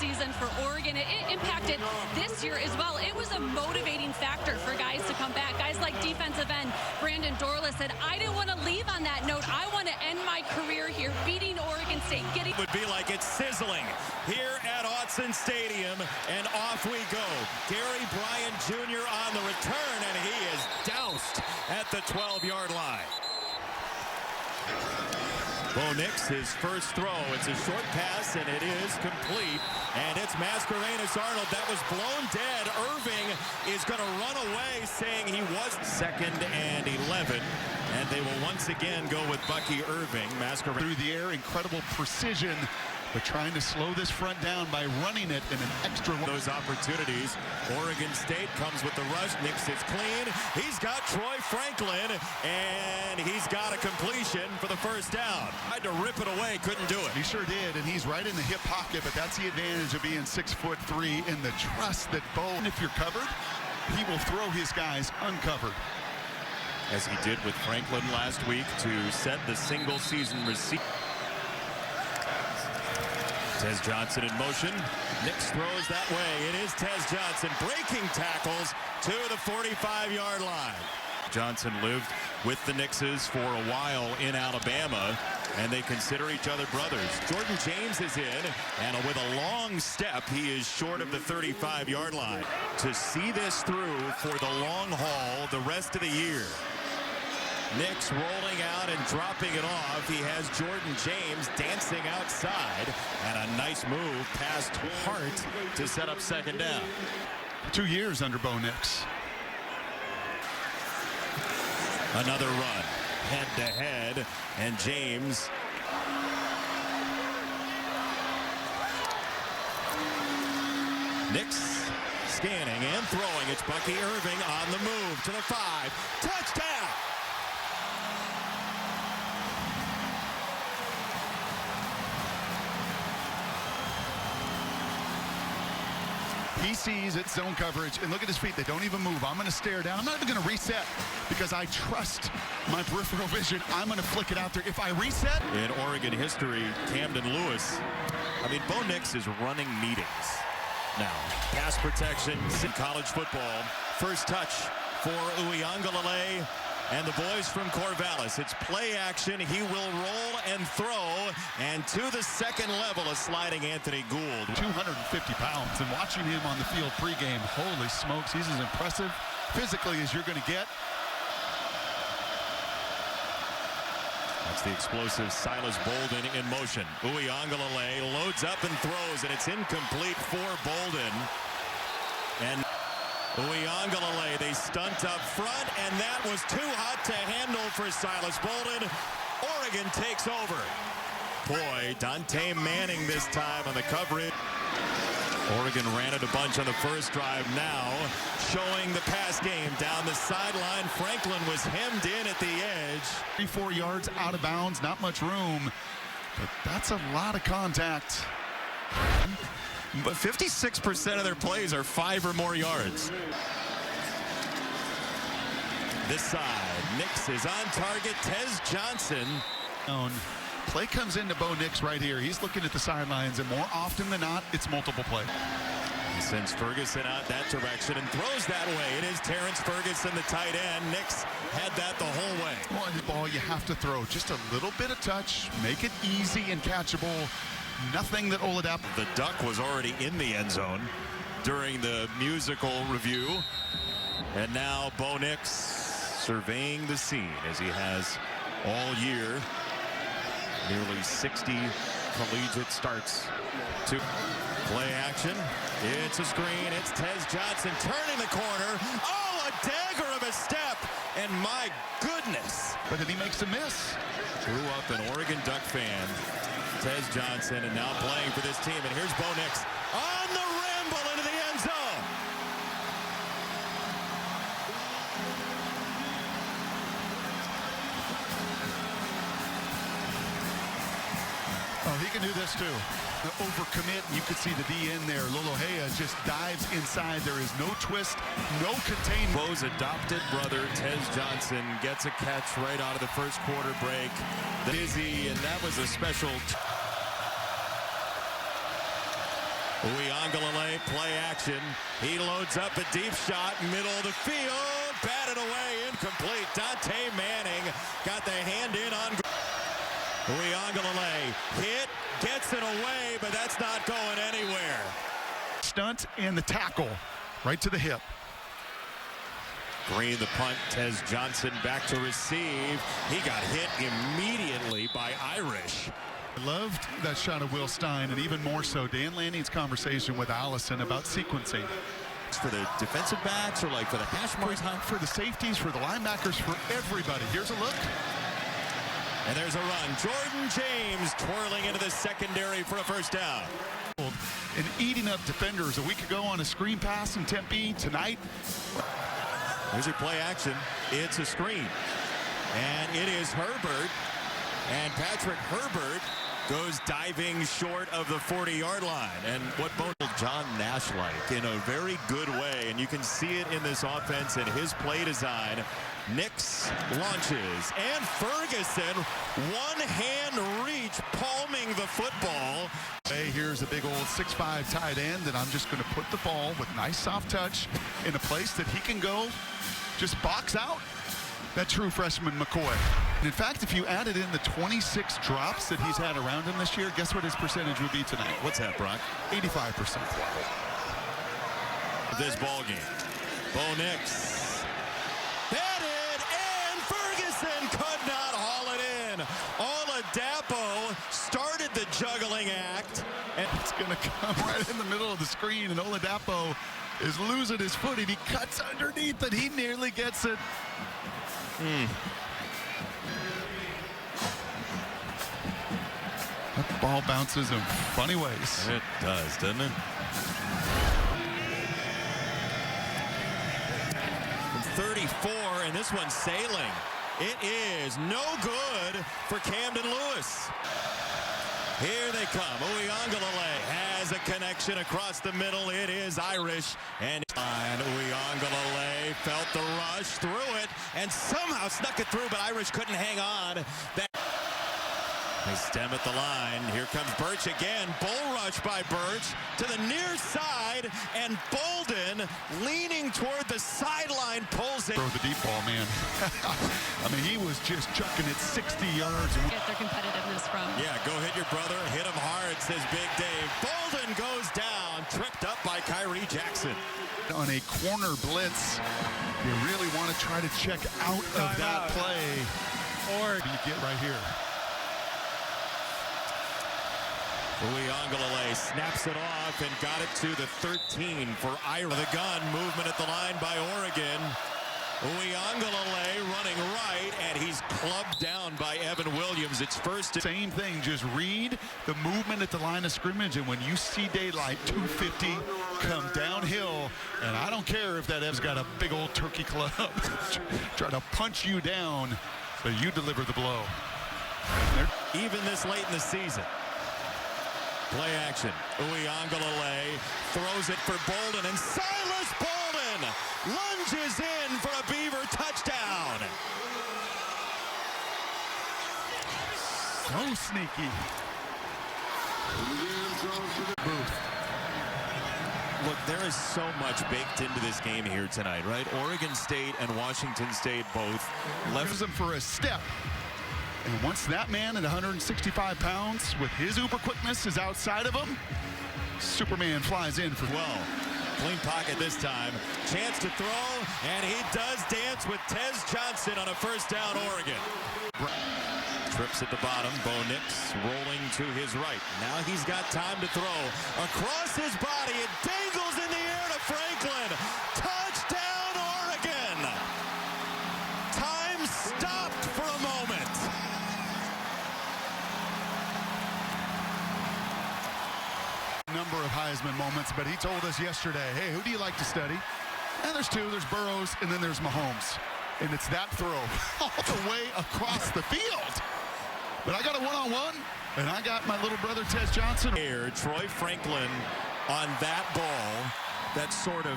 season for Oregon. It impacted this year as well. It was a motivating factor for guys to come back. Guys like defensive end Brandon Dorlus said, I didn't want to leave on that note. I want to end my career here, beating Oregon State. It would be like it's sizzling here at Autzen Stadium, and off we go. Gary Bryant Jr. on the return, and he is doused at the 12-yard line. Bo Nix, his first throw. It's a short pass, and it is complete. And it's Mascarenas Arnold. That was blown dead. Irving is going to run away, saying he was 2nd and 11. And they will once again go with Bucky Irving. Mascarenas through the air, incredible precision, but trying to slow this front down by running it in an extra one. Those opportunities. Oregon State comes with the rush. Nix is clean. He's got Troy Franklin, and he's got a completion for the first down. Tried to rip it away, couldn't do it. He sure did, and he's right in the hip pocket, but that's the advantage of being 6'3" and the trust that Bo, if you're covered, he will throw his guys uncovered. As he did with Franklin last week to set the single season receipt. Tez Johnson in motion. Nix throws that way. It is Tez Johnson breaking tackles to the 45-yard line. Johnson lived with the Nixes for a while in Alabama, and they consider each other brothers. Jordan James is in, and with a long step, he is short of the 35-yard line. To see this through for the long haul the rest of the year. Nix rolling out and dropping it off. He has Jordan James dancing outside, and a nice move past Hart to set up 2nd down. 2 years under Bo Nix. Another run, head to head, and James Nix scanning and throwing. It's Bucky Irving on the move to the 5. Touchdown! He sees it's zone coverage, and look at his feet. They don't even move. I'm going to stare down. I'm not even going to reset because I trust my peripheral vision. I'm going to flick it out there. If I reset. In Oregon history, Camden Lewis. I mean, Bo Nix is running meetings now. Pass protection in college football. First touch for Uiagalelei and the boys from Corvallis. It's play action. He will roll and throw, and to the 2nd level, a sliding Anthony Gould. 250 pounds, and watching him on the field pregame, holy smokes, he's as impressive physically as you're going to get. That's the explosive Silas Bolden in motion. Uiagalelei loads up and throws, and it's incomplete for Bolden. And Uiagalelei, they stunt up front, and that was too hot to handle for Silas Bolden. Oregon takes over. Boy, Dante Manning this time on the coverage. Oregon ran it a bunch on the first drive. Now showing the pass game down the sideline. Franklin was hemmed in at the edge. 3-4 yards out of bounds, not much room, but that's a lot of contact. But 56% of their plays are 5 or more yards. This side, Nix is on target. Tez Johnson. Play comes into Bo Nix right here. He's looking at the sidelines, and more often than not, it's multiple plays. He sends Ferguson out that direction and throws that way. It is Terrence Ferguson, the tight end. Nix had that the whole way. Well, the ball you have to throw just a little bit of touch, make it easy and catchable. Nothing that Oladapo. The duck was already in the end zone during the musical review. And now Bo Nix surveying the scene as he has all year. Nearly 60 collegiate starts to play action. It's a screen. It's Tez Johnson turning the corner. Oh, a dagger of a step. And my goodness. But then he makes a miss. Grew up an Oregon Duck fan. Tez Johnson, and now playing for this team. And here's Bo Nix on the ramble into the end zone. Oh, he can do this too. Overcommit. You could see the DN there. Lolohea just dives inside. There is no twist, no containment. Bo's adopted brother, Tez Johnson, gets a catch right out of the first quarter break. Dizzy, and that was a special. Uiagalelei, play action. He loads up a deep shot, middle of the field, batted away, incomplete. Dante Manning got the hand in on Uiagalelei. Hit, gets it away, but that's not going anywhere. Stunt and the tackle right to the hip. Green the punt. Tez Johnson back to receive. He got hit immediately by Irish. I loved that shot of Will Stein, and even more so Dan Lanning's conversation with Allison about sequencing. For the defensive backs or like for the hash marks? For the safeties, for the linebackers, for everybody. Here's a look. And there's a run. Jordan James twirling into the secondary for a first down. And eating up defenders a week ago on a screen pass in Tempe. Tonight, here's your play action. It's a screen. And it is Herbert. And Patrick Herbert goes diving short of the 40-yard line. And what John Nash like in a very good way. And you can see it in this offense and his play design. Nix launches. And Ferguson, one-hand reach, palming the football. Hey, here's a big old 6'5" tight end, and I'm just going to put the ball with nice soft touch in a place that he can go just box out that true freshman McCoy. And in fact, if you added in the 26 drops that he's had around him this year, guess what his percentage would be tonight? What's that, Brock? 85%. This ball game. Bo Nix. Headed, and Ferguson could not haul it in. Oladapo started the juggling act. And it's going to come right in the middle of the screen, and Oladapo is losing his footing. He cuts underneath, and he nearly gets it. That ball bounces in funny ways. It does, doesn't it? From 34, and this one's sailing. It is no good for Camden Lewis. Here they come. Uiagalelei has a connection across the middle. It is Irish. And Uiagalelei felt the rush, threw it, and somehow snuck it through, but Irish couldn't hang on. They stem at the line. Here comes Birch again. Bull rush by Birch to the near side, and Bolden leaning toward the sideline pulls it. Throw the deep ball, man. I mean, he was just chucking it 60 yards. Get their competitiveness from. Yeah, go hit your brother. Hit him hard, says Big Dave. Bolden goes down, tripped up by Kyrie Jackson. On a corner blitz, you really want to try to check out of that play. Or you get right here. Uiagalelei snaps it off and got it to the 13 for Ira. The gun movement at the line by Oregon. Uiagalelei running right, and he's clubbed down by Evan Williams. It's first. Same thing, just read the movement at the line of scrimmage, and when you see daylight, 250 come downhill, and I don't care if that Ev's got a big old turkey club try to punch you down, so you deliver the blow. Even this late in the season. Play action. Uiagalelei throws it for Bolden, and Silas Bolden lunges in for a Beaver touchdown. So sneaky. Look, there is so much baked into this game here tonight, right? Oregon State and Washington State both left them for a step. And once that man at 165 pounds with his uber quickness is outside of him, Superman flies in for 12. Clean pocket this time. Chance to throw, and he does dance with Tez Johnson on a first down, Oregon. Trips at the bottom. Bo Nix rolling to his right. Now he's got time to throw. Across his body, it dangles in the air to Franklin. Touchdown, Oregon! Time stopped for a moment. Number of Heisman moments, but he told us yesterday, hey, who do you like to study? And there's two. There's Burrows, and then there's Mahomes. And it's that throw all the way across the field. But I got a one-on-one, and I got my little brother, Tez Johnson. Here, Troy Franklin on that ball that sort of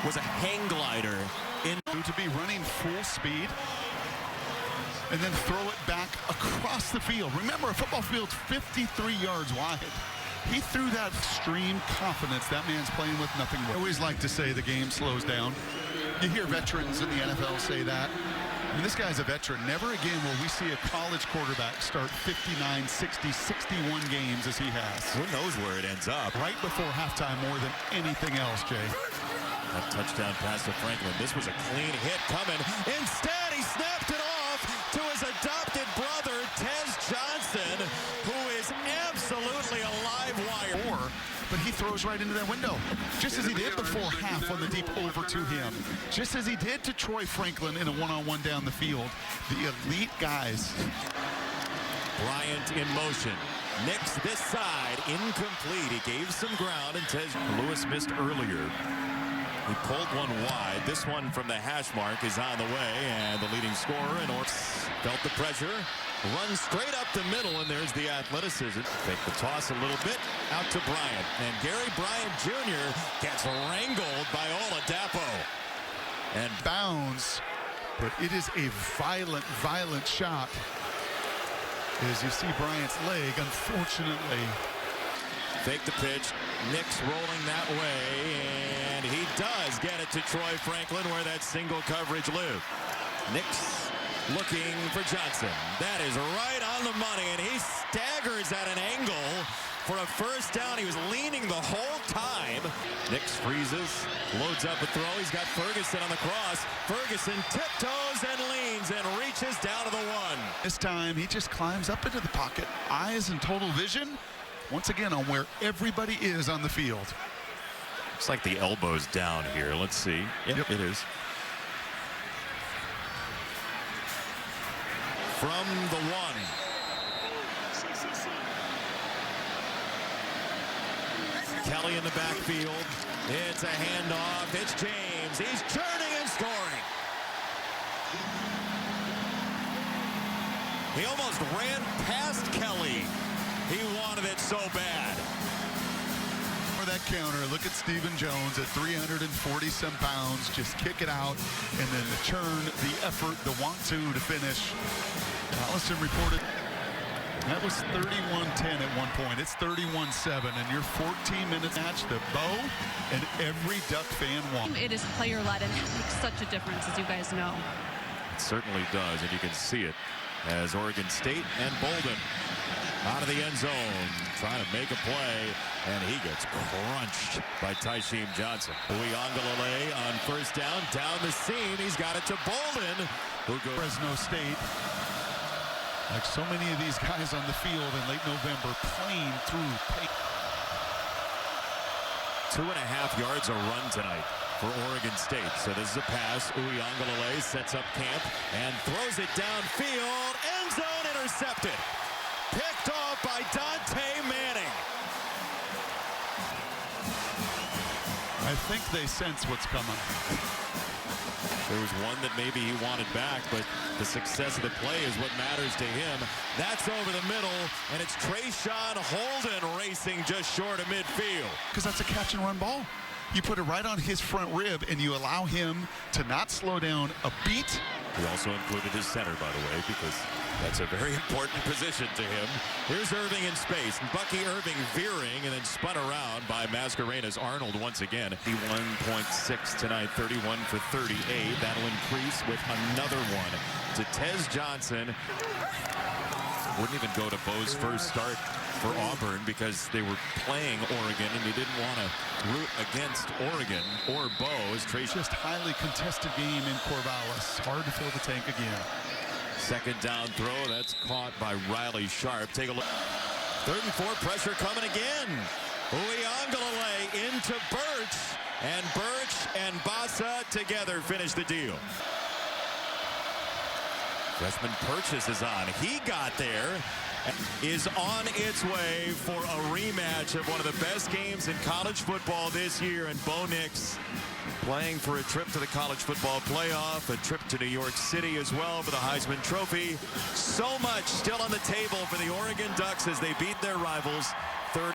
was a hang glider. To be running full speed and then throw it back across the field. Remember, a football field's 53 yards wide. He threw that extreme confidence. That man's playing with nothing more. I always like to say the game slows down. You hear veterans in the NFL say that. I mean, this guy's a veteran. Never again will we see a college quarterback start 59, 60, 61 games as he has. Who knows where it ends up? Right before halftime more than anything else, Jay. That touchdown pass to Franklin. This was a clean hit coming. Instead, he snapped it off to his adopted brother, Tez Johnson, who is absolutely a live wire. But he throws right into that window, just as he did before half on the deep over to him. Just as he did to Troy Franklin in a one-on-one down the field. The elite guys. Bryant in motion. Nix this side, incomplete. He gave some ground, and Tez Lewis missed earlier. He pulled one wide. This one from the hash mark is on the way, and the leading scorer in felt the pressure. Runs straight up the middle, and there's the athleticism. Take the toss a little bit out to Bryant, and Gary Bryant Jr. gets wrangled by Oladapo. And bounds, but it is a violent, violent shot. As you see Bryant's leg, unfortunately. Fake the pitch. Nix rolling that way, and he does get it to Troy Franklin where that single coverage lived. Nix looking for Johnson. That is right on the money, and he staggers at an angle for a first down. He was leaning the whole time. Nix freezes, loads up a throw. He's got Ferguson on the cross. Ferguson tiptoes and leans and reaches down to the one. This time he just climbs up into the pocket, eyes and total vision. Once again on where everybody is on the field. Looks like the elbow's down here. Let's see. Yep. It is. From the one. Kelly in the backfield. It's a handoff. It's James. He's turning and scoring. He almost ran past Kelly. He wanted it so bad. For that counter, look at Stephen Jones at 340-some pounds. Just kick it out, and then the churn, the effort, the want-to finish. Allison reported that was 31-10 at one point. It's 31-7, and your 14 minutes match the bow, and every Duck fan wants. It is player-led, and it makes such a difference, as you guys know. It certainly does, and you can see it as Oregon State and Bolden out of the end zone, trying to make a play, and he gets crunched by Tysheem Johnson. Uiagalelei on first down the seam. He's got it to Bolden, who goes Fresno State. Like so many of these guys on the field in late November, playing through. 2.5 yards a run tonight for Oregon State. So this is a pass. Uiagalelei sets up camp and throws it downfield. End zone intercepted. Picked off by Dante Manning. I think they sense what's coming. There was one that maybe he wanted back, but the success of the play is what matters to him. That's over the middle, and it's Trayshawn Holden racing just short of midfield. Because that's a catch and run ball. You put it right on his front rib, and you allow him to not slow down a beat. He also included his center, by the way, because that's a very important position to him. Here's Irving in space. Bucky Irving veering and then spun around by Mascarenas. Arnold once again. 51.6 tonight, 31 for 38. That'll increase with another one to Tez Johnson. Wouldn't even go to Bo's first start for Auburn because they were playing Oregon and he didn't want to root against Oregon or Bo. As Trace just highly contested game in Corvallis. Hard to fill the tank again. Second down throw, that's caught by Riley Sharp. Take a look. 3rd and 4, pressure coming again. Uiagalelei into Birch, and Birch and Bassa together finish the deal. Freshman Purchase is on. He got there, is on its way for a rematch of one of the best games in college football this year, and Bo Nix playing for a trip to the college football playoff, a trip to New York City as well for the Heisman Trophy. So much still on the table for the Oregon Ducks as they beat their rivals